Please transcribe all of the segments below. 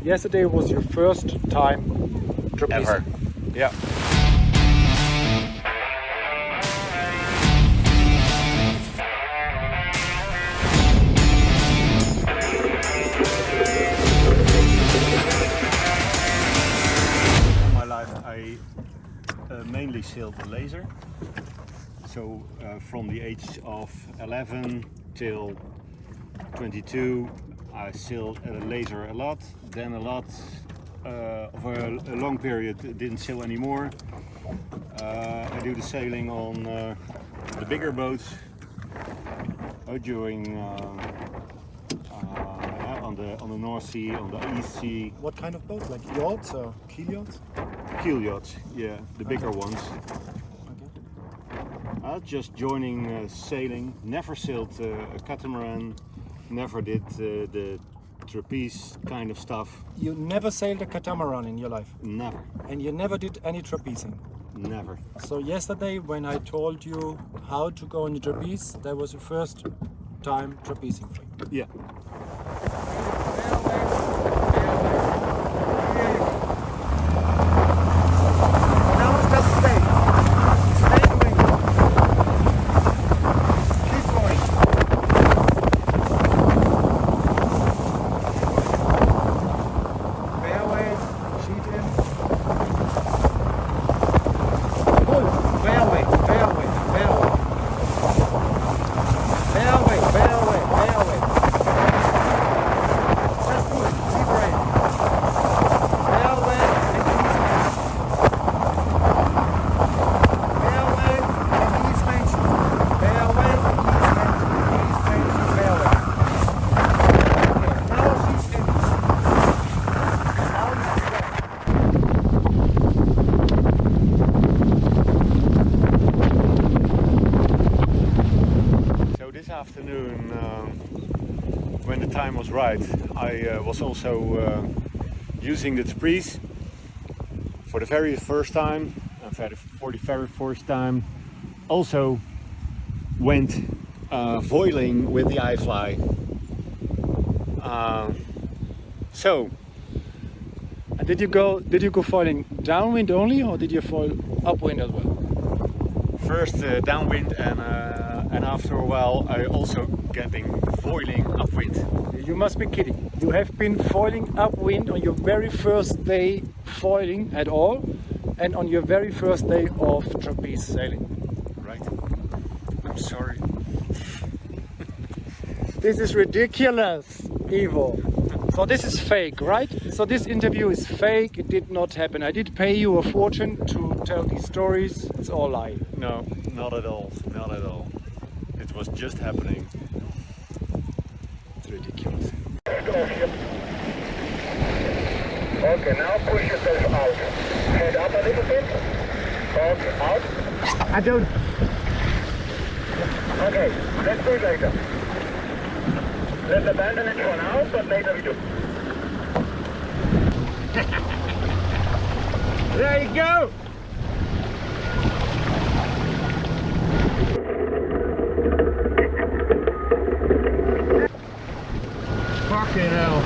Yesterday was your first time trapezing. Ever. Yeah. In my life I mainly sailed a laser. So from the age of 11 till 22 I sailed a laser a lot, then a lot of a long period didn't sail anymore. I do the sailing on the bigger boats during on the North Sea, on the East Sea. What kind of boat? Like yachts or keel yachts? Keel yachts, yeah, the bigger ones. Just joining sailing, never sailed a catamaran, never did the trapeze kind of stuff. You never sailed a catamaran in your life? Never. And you never did any trapezing? Never. So yesterday when I told you how to go on the trapeze, that was your first time trapezing for you? Yeah. Afternoon, when the time was right, I was also using the trapeze for the very first time, and for the very first time also went foiling with the iFLY. So did you go foiling downwind only, or did you foil upwind as well? First downwind, and after a while I also getting foiling upwind. You must be kidding. You have been foiling upwind on your very first day foiling at all, and on your very first day of trapeze sailing. Right. I'm sorry. This is ridiculous, Ivo. So this is fake, right? So this interview is fake. It did not happen. I did pay you a fortune to tell these stories. It's all lie. No, not at all. Not at all. It was just happening. It's ridiculous. Okay, now push yourself out. Head up a little bit. Okay, out. I don't. Okay, let's do it later. Let's abandon it for now, but later we do. There you go. Fucking hell.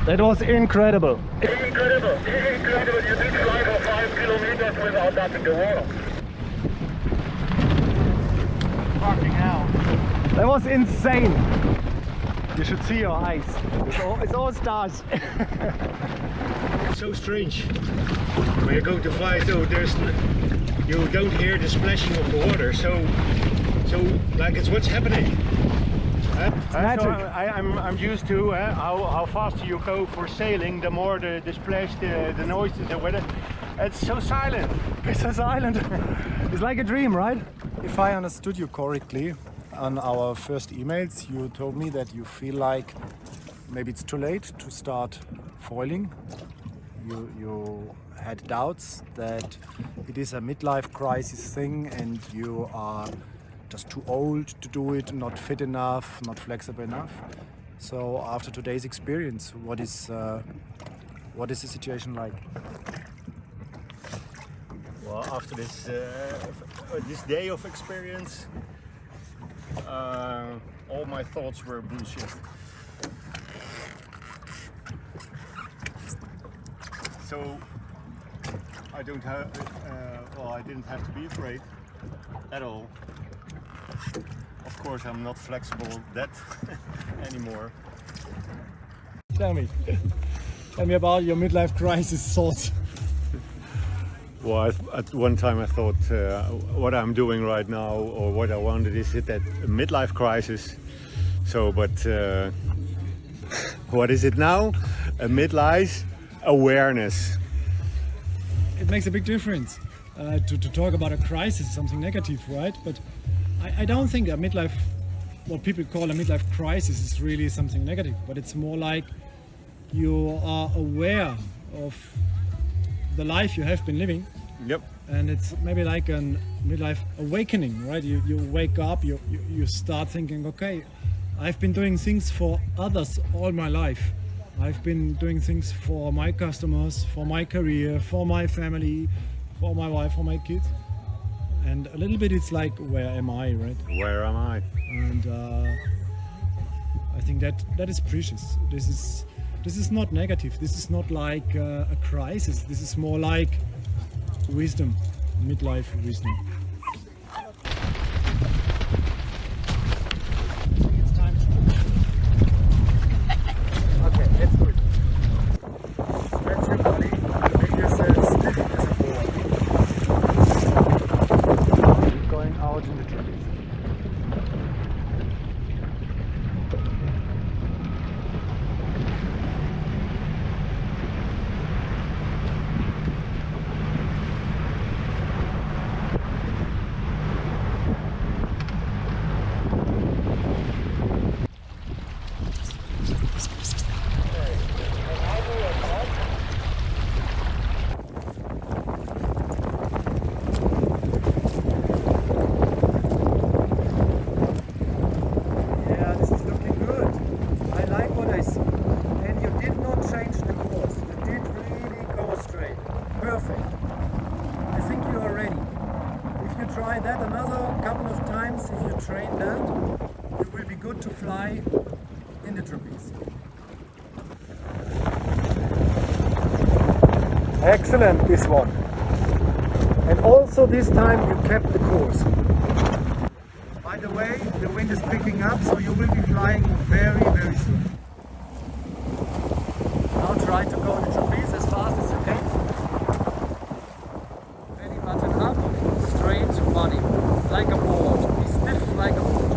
That was incredible. Incredible, incredible. You did fly for 5 kilometers without touching the water. Fucking hell. That was insane. You should see your eyes. It's all stars. So strange. When you're going to fly, so you don't hear the splashing of the water. So like it's what's happening. Magic. So I'm used to how faster you go for sailing, the more the splash, the noises, the weather. It's so silent. It's so silent. It's like a dream, right? If I understood you correctly, on our first emails, you told me that you feel like maybe it's too late to start foiling. You had doubts that it is a midlife crisis thing and you are just too old to do it, not fit enough, not flexible enough. So after today's experience, what is the situation like? Well, after this day of experience, all my thoughts were bullshit. So I don't have, I didn't have to be afraid at all. Of course, I'm not flexible that anymore. Tell me about your midlife crisis thoughts. Well, at one time I thought what I'm doing right now, or what I wanted, is it that midlife crisis. So, but what is it now? A midlife awareness. It makes a big difference to talk about a crisis, something negative, right? But I don't think a midlife, what people call a midlife crisis, is really something negative. But it's more like you are aware of the life you have been living. Yep. And it's maybe like a midlife awakening, right? You wake up, you start thinking, okay, I've been doing things for others all my life. I've been doing things for my customers, for my career, for my family, for my wife, for my kids. And a little bit it's like, where am I, right? Where am I? And I think that is precious. This is not negative. This is not like a crisis. This is more like wisdom, midlife wisdom. It's time to okay, that's good. Stretch your body, make yourself stiff as a board. Keep going out in the trapeze. Try that another couple of times. If you train that, you will be good to fly in the trapeze. Excellent, this one. And also this time you kept the course. By the way, the wind is picking up, so you will be flying very, very soon. Now try to go in the trapeze as fast as you can. Belly button up. Straight body, like a board. Be stiff like a board.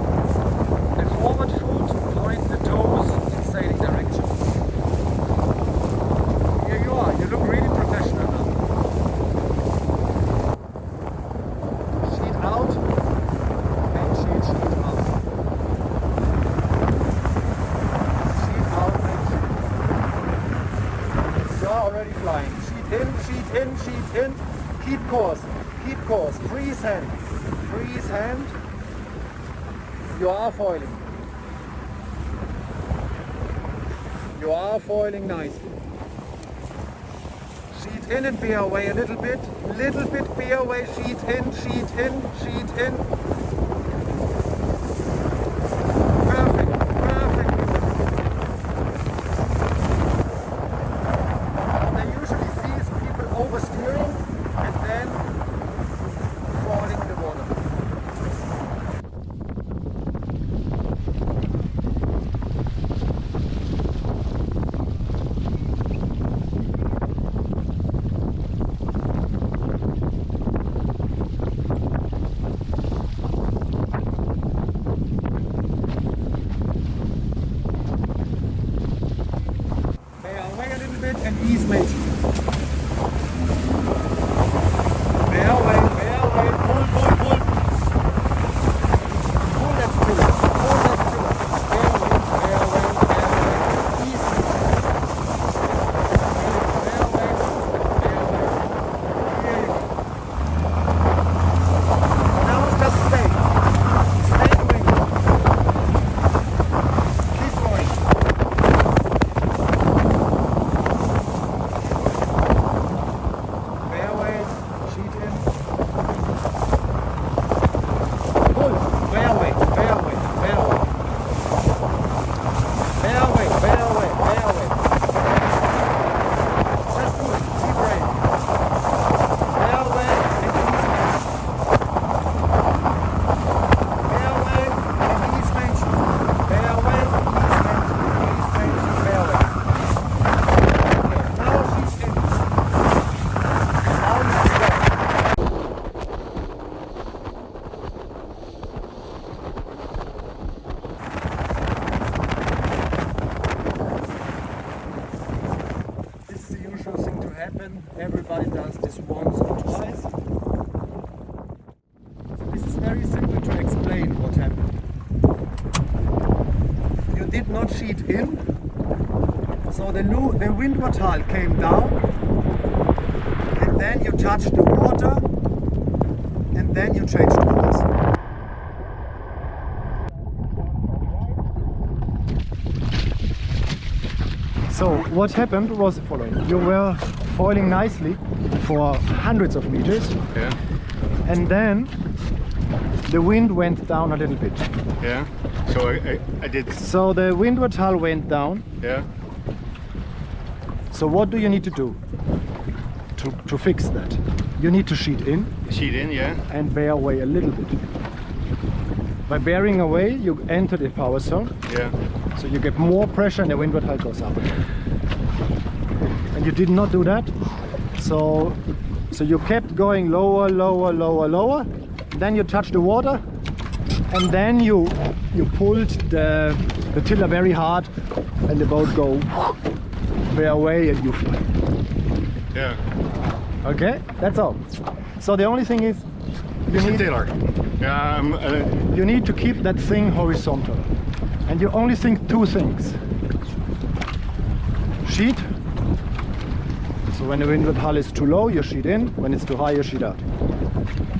The forward foot, point the toes in sailing direction. Here you are. You look really professional now. Sheet out and sheet out. Sheet out and sheet. You are already flying. Sheet in, sheet in, sheet in. Keep course. Keep course, freeze hand, you are foiling. You are foiling nicely. Sheet in and veer away a little bit veer away, sheet in. Perfect. and ease, mate. Bear away, pull, pull, pull. Pull that tiller, pull that tiller. Bear away, ease. Bear away. Here you go. Now just stay. Stay doing it. Keep going. Bear away, sheet in. Pull. Bear away, bear away, bear away. Bear away, bear away, bear away. Just do it. Keep right. Bear away and ease, mate. Bear away and ease, mate. Bear away, ease, mate. Ease, mate. Bear away. Okay, now she's in. Now let's go. This is the usual thing to happen. Everybody does this once or twice. So this is very simple to explain what happened. You did not sheet in, so the windward hull came down, and then you touched the water, and then you changed course. So what happened was the following. You were foiling nicely for hundreds of meters, Yeah. and then the wind went down a little bit. Yeah. So I did. So the windward hull went down. Yeah. So what do you need to do to fix that? You need to sheet in Sheet in. Yeah. and bear away a little bit. By bearing away, you enter the power zone, Yeah. so you get more pressure and the windward hull goes up again. And you did not do that, so you kept going lower, lower, lower, lower. Then you touched the water, and then you pulled the tiller very hard, and the boat go bear away, and you fly. Yeah. Okay, that's all. So the only thing is, you The need tiller. Yeah. you need to keep that thing horizontal, and you only think two things: sheet. So when the windward hull is too low, you sheet in. When it's too high, you sheet out.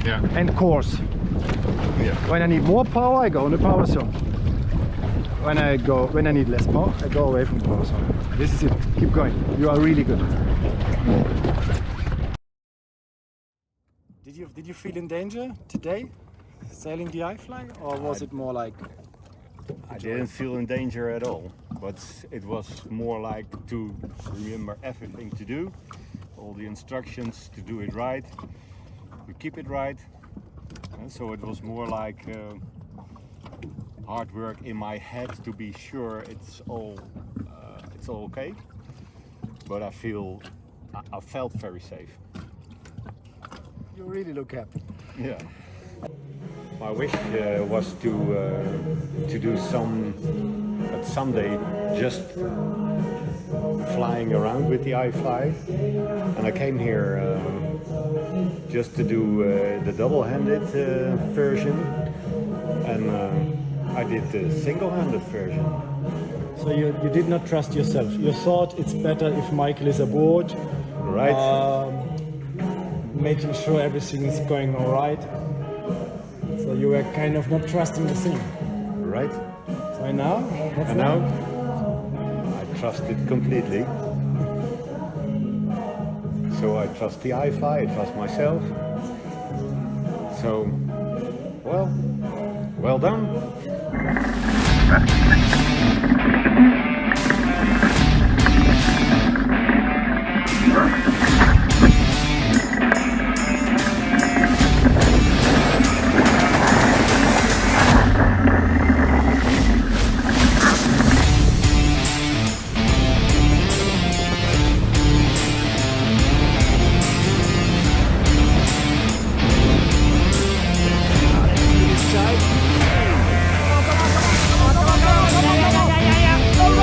Yeah. And course. Yeah. When I need more power, I go in the power zone. When I need less power, I go away from the power zone. This is it. Keep going. You are really good. Did you feel in danger today, sailing the iFLY, or was it more like? I didn't feel in danger at all, but it was more like to remember everything to do, all the instructions to do it right, to keep it right. And so it was more like hard work in my head to be sure it's all okay. But I felt very safe. You really look happy. Yeah. My wish was to do someday just flying around with the iFLY, and I came here just to do the double-handed version, and I did the single-handed version. So you did not trust yourself. You thought it's better if Michael is aboard, Right. making sure everything is going all right. So you were kind of not trusting the thing. Right. So now? And now I trust it completely. So I trust the iFLY, I trust myself. So, well done. Go, go, go, go, go, go, go, go, go, go, go, go, go, go, go, go, go,